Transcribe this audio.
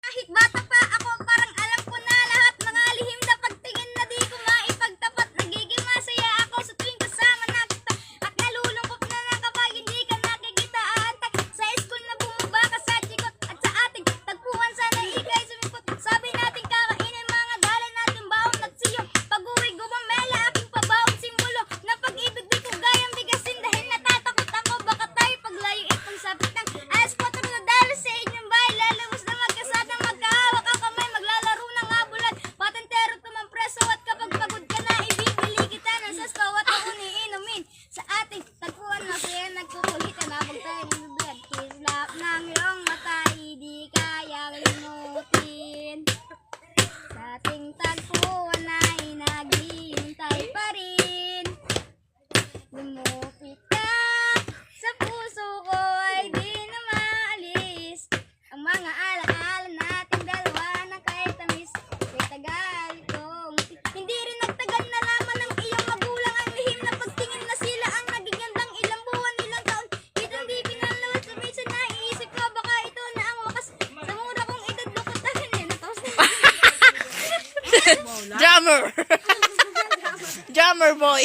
kahit bata pa ako, parang alam ko na lahat. Mga lihim na pagtingin na di ko maipagtapat. Nagiging masaya ako sa tuwing kasama na kita. At nalulungkot na lang kapag hindi ka nakikita. Antay sa school na bumaba ka sa chikot. At sa ating tagpuan sana ikay sumipot. Sabi natin kakainin mga dala natin baon at siyo. Pag-uwi gumamela aking pabaon simulo. Na pag-ibig di ko gayang bigasin dahil natatakot ako. Baka tayo paglayo itong sapit ng alas 4 na dalo sa inyong bahay. Lalabas na magkasadang magkahawak ang kamay. Maglalaro ng abulan. Patentero tumang preso at kapag pagod ka na ibibili kita ng saskaw at ako niinumin. Sa ating tagpuan na siya nagkukulit ka na pag tayo nagbibigat. Kislap ng iyong mata di kayang limutin. Sa ating tagpuan ay naghihintay pa rin. Lumupit ka sa puso ko ay di na maalis. Ang mga alaala nating dalawa na kahit tamis. Kay tagal itong hindi rin nagtagal na laman ng iyong magulang. Ang lihim na pagtingin na sila ang nagigandang ilang buwan, ilang taon. Kitang di pinalawat sa minsan naiisip ko baka ito na ang wakas. Sa mura kong edad lukot na rin natapos na. Drummer! Drummer boy!